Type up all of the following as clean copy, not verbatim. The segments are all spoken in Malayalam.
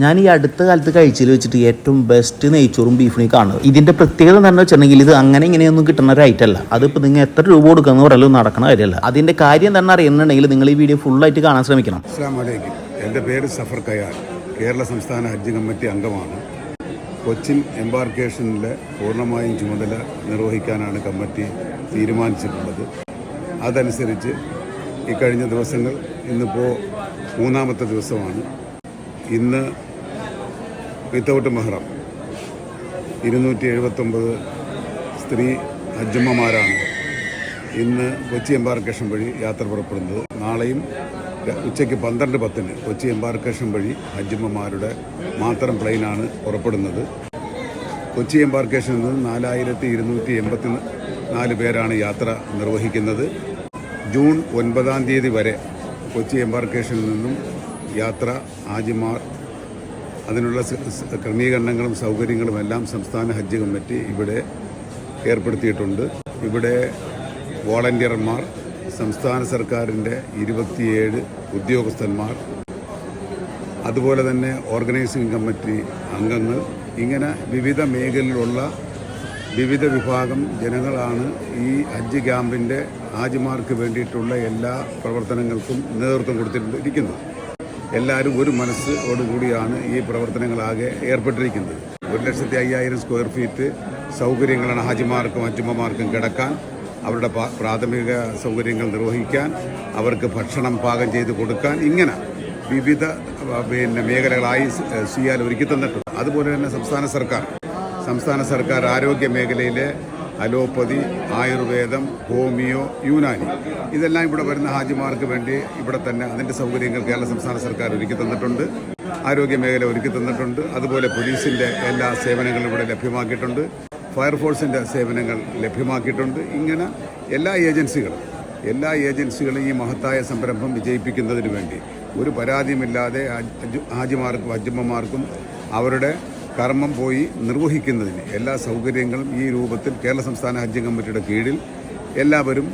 ഞാൻ ഈ അടുത്ത കാലത്ത് കഴിച്ചതിൽ വെച്ചിട്ട് ഏറ്റവും ബെസ്റ്റ് നെയ്ച്ചോറും ബീഫിനെയും കാണുന്നത്. ഇതിന്റെ പ്രത്യേകത എന്താണെന്ന് വെച്ചിട്ടുണ്ടെങ്കിൽ ഇത് അങ്ങനെ ഇങ്ങനെയൊന്നും കിട്ടുന്ന ഒരു ഐറ്റം അല്ല. അതിപ്പോൾ നിങ്ങൾ എത്ര രൂപ കൊടുക്കുന്ന പറയലും നടക്കണ കാര്യമല്ല. അതിന്റെ കാര്യം തന്നെ അറിയുന്നുണ്ടെങ്കിൽ നിങ്ങൾ ഈ വീഡിയോ ഫുള്ളായിട്ട് കാണാൻ ശ്രമിക്കണം. അസ്സലാമു അലൈക്കും. എൻ്റെ പേര് സഫർ കയാൽ, കേരള സംസ്ഥാന ഹജ്ജ് കമ്മിറ്റി അംഗമാണ്. കൊച്ചിൻ എംബാർക്കേഷനിലെ പൂർണ്ണമായും ചുമതല നിർവഹിക്കാനാണ് കമ്മിറ്റി തീരുമാനിച്ചിട്ടുള്ളത്. അതനുസരിച്ച് ഇക്കഴിഞ്ഞ ദിവസങ്ങൾ, ഇന്നിപ്പോൾ മൂന്നാമത്തെ ദിവസമാണ്. ഇന്ന് വിത്തൗട്ട് മെഹ്റം 279 സ്ത്രീ ഹജ്ജമ്മമാരാണ് ഇന്ന് കൊച്ചി എംബാർക്കേഷൻ വഴി യാത്ര പുറപ്പെടുന്നത്. നാളെയും ഉച്ചയ്ക്ക് 12:10 കൊച്ചി എംബാർക്കേഷൻ വഴി ഹജ്ജമ്മമാരുടെ മാത്രം പ്ലെയിനാണ് പുറപ്പെടുന്നത്. കൊച്ചി എംബാർക്കേഷനിൽ നിന്ന് 4284 പേരാണ് യാത്ര നിർവഹിക്കുന്നത്. ജൂൺ 9 വരെ കൊച്ചി എംബാർക്കേഷനിൽ നിന്നും യാത്ര ഹാജിമാർ, അതിനുള്ള ക്രമീകരണങ്ങളും സൗകര്യങ്ങളും എല്ലാം സംസ്ഥാന ഹജ്ജ് കമ്മിറ്റി ഇവിടെ ഏർപ്പെടുത്തിയിട്ടുണ്ട്. ഇവിടെ വോളണ്ടിയർമാർ, സംസ്ഥാന സർക്കാരിൻ്റെ 27 ഉദ്യോഗസ്ഥന്മാർ, അതുപോലെ തന്നെ ഓർഗനൈസിംഗ് കമ്മിറ്റി അംഗങ്ങൾ, ഇങ്ങനെ വിവിധ മേഖലയിലുള്ള വിവിധ വിഭാഗം ജനങ്ങളാണ് ഈ ഹജ്ജ് ക്യാമ്പിൻ്റെ ഹാജിമാർക്ക് വേണ്ടിയിട്ടുള്ള എല്ലാ പ്രവർത്തനങ്ങൾക്കും നേതൃത്വം കൊടുത്തിരിക്കുന്നത്. എല്ലാവരും ഒരു മനസ്സോടുകൂടിയാണ് ഈ പ്രവർത്തനങ്ങളാകെ ഏർപ്പെട്ടിരിക്കുന്നത്. 1,50,000 സ്ക്വയർ ഫീറ്റ് സൗകര്യങ്ങളാണ് ഹാജിമാർക്കും ഹജ്ജമ്മമാർക്കും കിടക്കാൻ, അവരുടെ പ്രാഥമിക സൗകര്യങ്ങൾ നിർവഹിക്കാൻ, അവർക്ക് ഭക്ഷണം പാകം ചെയ്ത് കൊടുക്കാൻ, ഇങ്ങനെ വിവിധ മേഖലകളായി സിയാൽ ഒരുക്കി തന്നിട്ടുണ്ട്. അതുപോലെ തന്നെ സംസ്ഥാന സർക്കാർ ആരോഗ്യ മേഖലയിലെ അലോപ്പതി, ആയുർവേദം, ഹോമിയോ, യുനാനി, ഇതെല്ലാം ഇവിടെ വരുന്ന ഹാജിമാർക്ക് വേണ്ടി ഇവിടെ തന്നെ അതിൻ്റെ സൗകര്യങ്ങൾ കേരള സംസ്ഥാന സർക്കാർ ഒരുക്കി തന്നിട്ടുണ്ട്. ആരോഗ്യ മേഖല ഒരുക്കി തന്നിട്ടുണ്ട്. അതുപോലെ പോലീസിൻ്റെ എല്ലാ സേവനങ്ങളും ഇവിടെ ലഭ്യമാക്കിയിട്ടുണ്ട്. ഫയർഫോഴ്സിൻ്റെ സേവനങ്ങൾ ലഭ്യമാക്കിയിട്ടുണ്ട്. ഇങ്ങനെ എല്ലാ ഏജൻസികളും ഈ മഹത്തായ സംരംഭം വിജയിപ്പിക്കുന്നതിന് വേണ്ടി ഒരു പരാതിയുമില്ലാതെ ഹാജിമാർക്കും ഹജ്ജമ്മമാർക്കും അവരുടെ കർമ്മം പോയി നിർവഹിക്കുന്നതിന് എല്ലാ സൗകര്യങ്ങളും ഈ രൂപത്തിൽ കേരള സംസ്ഥാന ഹജ്ജ് കമ്മിറ്റിയുടെ കീഴിൽ എല്ലാവരും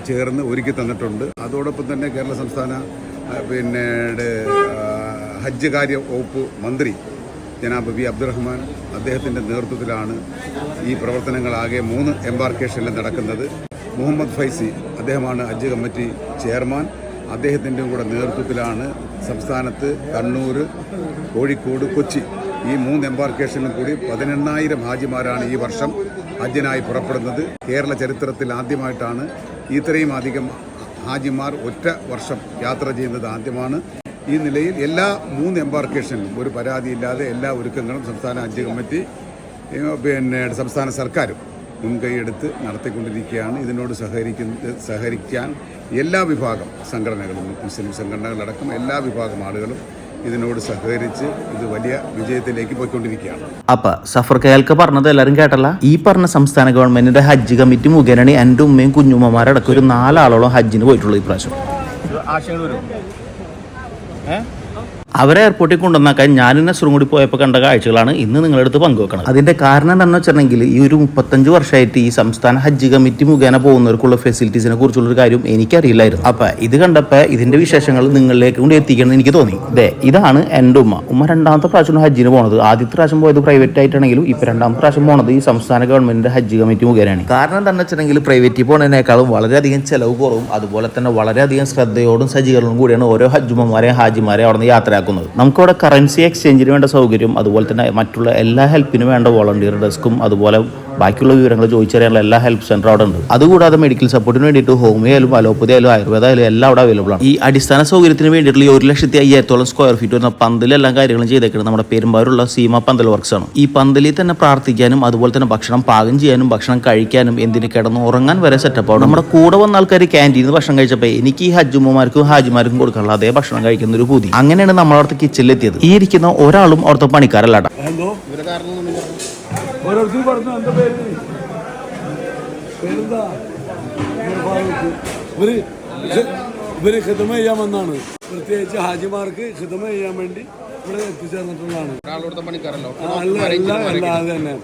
ചേർന്ന് ഒരുക്കി തന്നിട്ടുണ്ട്. അതോടൊപ്പം തന്നെ കേരള സംസ്ഥാന ഹജ്ജ് കാര്യ വകുപ്പ് മന്ത്രി ജനാബ് വി അബ്ദുറഹ്മാൻ, അദ്ദേഹത്തിൻ്റെ നേതൃത്വത്തിലാണ് ഈ പ്രവർത്തനങ്ങളാകെ 3 എംബാർക്കേഷനിൽ നടക്കുന്നത്. മുഹമ്മദ് ഫൈസി, അദ്ദേഹമാണ് ഹജ്ജ് കമ്മിറ്റി ചെയർമാൻ. അദ്ദേഹത്തിൻ്റെ കൂടെ നേതൃത്വത്തിലാണ് സംസ്ഥാനത്ത് കണ്ണൂർ, കോഴിക്കോട്, കൊച്ചി ഈ 3 എംബാർക്കേഷനിലും കൂടി 18,000 ഹാജിമാരാണ് ഈ വർഷം ഹജ്ജിനായി പുറപ്പെടുന്നത്. കേരള ചരിത്രത്തിൽ ആദ്യമായിട്ടാണ് ഇത്രയും അധികം ഹാജിമാർ ഒറ്റ വർഷം യാത്ര ചെയ്യുന്നത് ആദ്യമാണ്. ഈ നിലയിൽ എല്ലാ 3 എംബാർക്കേഷനിലും ഒരു പരാതിയില്ലാതെ എല്ലാ ഒരുക്കങ്ങളും സംസ്ഥാന ഹജ്ജ് കമ്മിറ്റി സംസ്ഥാന സർക്കാരും മുൻകൈയെടുത്ത് നടത്തിക്കൊണ്ടിരിക്കുകയാണ്. ഇതിനോട് സഹകരിക്കാൻ എല്ലാ വിഭാഗം സംഘടനകളും, മുസ്ലിം സംഘടനകളടക്കം എല്ലാ വിഭാഗം ആളുകളും ഇതിനോട് സഹകരിച്ച് ഇത് വലിയ വിജയത്തിലേക്ക് പോയിക്കൊണ്ടിരിക്കുകയാണ്. അപ്പൊ സഫർ കയാൽക്ക് പറഞ്ഞത് എല്ലാവരും കേട്ടല്ല. ഈ പറഞ്ഞ സംസ്ഥാന ഗവൺമെന്റിന്റെ ഹജ്ജ് കമ്മിറ്റി മുഖേനയാണ് എൻ്റെ ഉമ്മയും കുഞ്ഞുമ്മമാരടക്കം ഒരു 4 ആളോളം ഹജ്ജിന് പോയിട്ടുള്ളത്. ഈ പ്രാവശ്യം അവരെ എയർപോർട്ടിൽ കൊണ്ടുവന്നാക്കാൻ ഞാനും നസ്റും കൂടി പോയപ്പോൾ കണ്ട കാഴ്ചകളാണ് ഇന്ന് നിങ്ങളെടുത്ത് പങ്കുവെക്കണം. അതിന്റെ കാരണം എന്താണെന്ന് വെച്ചിട്ടുണ്ടെങ്കിൽ ഈ ഒരു 35 വർഷമായിട്ട് ഈ സംസ്ഥാന ഹജ്ജ് കമ്മിറ്റി മുഖേന പോകുന്നവർക്കുള്ള ഫെസിലിറ്റീസിനെ കുറിച്ചുള്ള ഒരു കാര്യം എനിക്കറിയില്ലായിരുന്നു. അപ്പൊ ഇത് കണ്ടപ്പോൾ ഇതിന്റെ വിശേഷങ്ങൾ നിങ്ങളിലേക്ക് കൊണ്ട് എത്തിക്കണം എനിക്ക് തോന്നി. ഇതാണ് എൻ്റെ ഉമ്മ. 2ാമത്തെ പ്രാവശ്യം ഹജ്ജിന് പോണത്. ആദ്യത്തെ പ്രാവശ്യം പോയത് പ്രൈവറ്റ് ആയിട്ടാണെങ്കിലും ഇപ്പൊ 2ാമത്തെ പ്രാവശ്യം പോണത് ഈ സംസ്ഥാന ഗവൺമെന്റിന്റെ ഹജ്ജ് കമ്മിറ്റി മുഖേനയാണ്. കാരണം എന്താണെന്ന് വെച്ചിട്ടുണ്ടെങ്കിൽ പ്രൈവറ്റിൽ പോകുന്നതിനേക്കാളും വളരെയധികം ചെലവ് കുറവും അതുപോലെ തന്നെ വളരെയധികം ശ്രദ്ധയോടും സജ്ജീകരണവും കൂടിയാണ് ഓരോ ഹജ്ജുമ്മമാരെയും ഹാജിമാരെ അവിടെ നിന്ന് യാത്രയാക്കുന്നത്. നമുക്കവിടെ കറൻസി എക്സ്ചേഞ്ചിന് വേണ്ട സൗകര്യം, അതുപോലെ തന്നെ മറ്റുള്ള എല്ലാ ഹെൽപ്പിനും വേണ്ട വോളണ്ടിയർ ഡെസ്കും അതുപോലെ ബാക്കിയുള്ള വിവരങ്ങൾ ചോദിച്ചറിയാനുള്ള എല്ലാ ഹെൽപ്പ് സെന്റർ അവിടെ ഉണ്ട്. അതുകൂടാതെ മെഡിക്കൽ സപ്പോർട്ടിന് വേണ്ടിയിട്ട് ഹോമിയോ ആയാലും അലോപ്പതി ആയാലും ആയുർവേദ ആയാലും എല്ലാം അവിടെ അവൈലബിൾ ആണ്. ഈ അടിസ്ഥാന സൗകര്യത്തിന് വേണ്ടിയിട്ടുള്ള 1,05,000 സ്ക്വയർ ഫീറ്റ് വരുന്ന പന്തലെല്ലാം കാര്യങ്ങളും ചെയ്തേക്കുന്നത് നമ്മുടെ പെരുമ്പാവൂരുള്ള സീമ പന്തൽ വർക്ക്സ് ആണ്. ഈ പന്തലിൽ തന്നെ പ്രാർത്ഥിക്കാനും അതുപോലെ തന്നെ ഭക്ഷണം പാകം ചെയ്യാനും ഭക്ഷണം കഴിക്കാനും എന്തിന് കിടന്ന് ഉറങ്ങാൻ വരെ സെറ്റപ്പ് ആണ്. നമ്മുടെ കൂടെ വന്ന ആൾക്കാർ ക്യാൻറ്റീനിൽ ഭക്ഷണം കഴിച്ചപ്പോൾ എനിക്ക് ഈ ഹജ്ജുമ്മമാർക്കും ഹാജിമാർക്കും കൊടുക്കാനുള്ള അതേ ഭക്ഷണം കഴിക്കുന്ന ഒരു പൂതി. അങ്ങനെയാണ് നമ്മളവിടുത്തെ കിച്ചണിലെത്തിയത്. ഈ ഇരിക്കുന്ന ഒരാളും അവിടുത്തെ പണിക്കാരല്ലാട്ട. ഓരോരുത്തർ പറഞ്ഞു എന്താ പേരെന്താ, ഇവര് ഖിദ്മ ചെയ്യാൻ വന്നാണ്. പ്രത്യേകിച്ച് ഹാജിമാർക്ക് ഖിദ്മ ചെയ്യാൻ വേണ്ടി ഇവിടെ എത്തിച്ചേർന്നിട്ടുള്ളതാണ്. അത് തന്നെ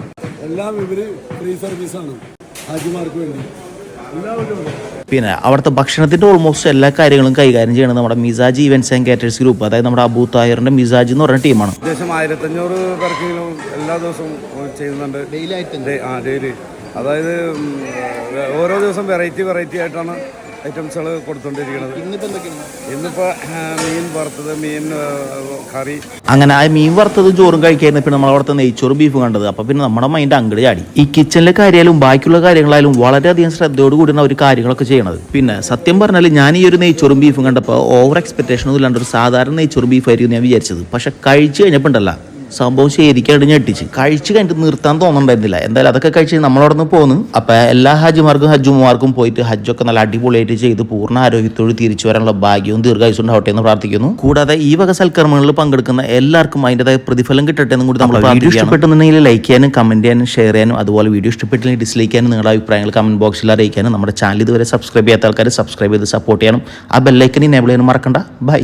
എല്ലാം ഇവര് ഫ്രീ സർവീസാണ് ഹാജിമാർക്ക് വേണ്ടി. പിന്നെ അവിടുത്തെ ഭക്ഷണത്തിൻ്റെ ഓൾമോസ്റ്റ് എല്ലാ കാര്യങ്ങളും കൈകാര്യം ചെയ്യുന്നത് നമ്മുടെ മിസാജ് ഈവൻസ് ആൻഡ് കാറ്റേഴ്സ് ഗ്രൂപ്പ്, അതായത് നമ്മുടെ അബൂ താഹിറിൻ്റെ മിസാജ് എന്ന് പറയുന്ന ടീമാണ്. ഏകദേശം 1500 പേർക്കെങ്കിലും എല്ലാ ദിവസവും ചെയ്യുന്നുണ്ട്. ഡെയിലി അതായത് ഓരോ ദിവസം വെറൈറ്റി ആയിട്ടാണ് ഐറ്റംസുകൾ കൊടുത്തുകൊണ്ടിരിക്കുന്നത്. ഇന്നിപ്പോൾ മീൻ വറുത്തത്, മീൻ കറി, അങ്ങനെ ആ മീൻ വറുത്തത് ചോറും കഴിക്കായിരുന്നു. പിന്നെ നമ്മൾ അവിടുത്തെ നെയ്ച്ചോറും ബീഫും കണ്ടത്. അപ്പോൾ പിന്നെ നമ്മുടെ മൈൻഡ് അങ്ങോട്ട് ചാടി. ഈ കിച്ചണിലെ കാര്യമായാലും ബാക്കിയുള്ള കാര്യങ്ങളായാലും വളരെയധികം ശ്രദ്ധയോട് കൂടിയാണ് അവർ കാര്യങ്ങളൊക്കെ ചെയ്യണത്. പിന്നെ സത്യം പറഞ്ഞാൽ ഞാൻ ഈ ഒരു നെയ്ച്ചോറും ബീഫും കണ്ടപ്പോൾ ഓവർ എക്സ്പെക്ടേഷൻ ഒന്നും ഇല്ലാണ്ട് ഒരു സാധാരണ നെയ്ച്ചോറും ബീഫായിരിക്കും ഞാൻ വിചാരിച്ചത്. പക്ഷെ കഴിച്ച് കഴിഞ്ഞപ്പോൾ ഉണ്ടല്ല സംഭവം ശരിക്കായിട്ട് ഞെട്ടിച്ച്. കഴിച്ച് കഴിഞ്ഞിട്ട് നിർത്താൻ തോന്നുന്നുണ്ടായിരുന്നില്ല. എന്തായാലും അതൊക്കെ കഴിച്ച് നമ്മളവിടെ നിന്ന് പോന്നു. അപ്പോൾ എല്ലാ ഹാജിമാർക്കും ഹജ്ജുമാർക്കും പോയിട്ട് ഹജ്ജൊക്കെ നല്ല അടിപൊളിയായിട്ട് ചെയ്ത് പൂർണ്ണ ആരോഗ്യത്തോട് തിരിച്ചു വരാനുള്ള ഭാഗ്യവും ദീർഘായുസ്സും ഉണ്ടാവട്ടെ എന്ന് പ്രാർത്ഥിക്കുന്നു. കൂടാതെ ഈ വക സൽക്കർമ്മങ്ങളിൽ പങ്കെടുക്കുന്ന എല്ലാവർക്കും അതിൻ്റെതായ പ്രതിഫലം കിട്ടട്ടെ എന്നും കൂടി നമ്മൾ വീഡിയോ ഇഷ്ടപ്പെട്ടെന്നുണ്ടെങ്കിൽ ലൈക്ക് ചെയ്യാനും കമൻറ്റ് ചെയ്യാനും ഷെയർ ചെയ്യാനും അതുപോലെ വീഡിയോ ഇഷ്ടപ്പെട്ടില്ലെങ്കിൽ ഡിസ്ലൈക്ക് ചെയ്യാനും നിങ്ങളുടെ അഭിപ്രായങ്ങൾ കമൻറ്റ് ബോക്സിൽ അറിയിക്കാനും നമ്മുടെ ചാനൽ ഇതുവരെ സബ്സ്ക്രൈബ് ചെയ്യാത്ത ആൾക്കാർ സബ്സ്ക്രൈബ് ചെയ്ത് സപ്പോർട്ട് ചെയ്യാനും ആ ബെല്ലൈക്കൻ എനേബിൾ ചെയ്യാനും മറക്കണ്ട. ബൈ.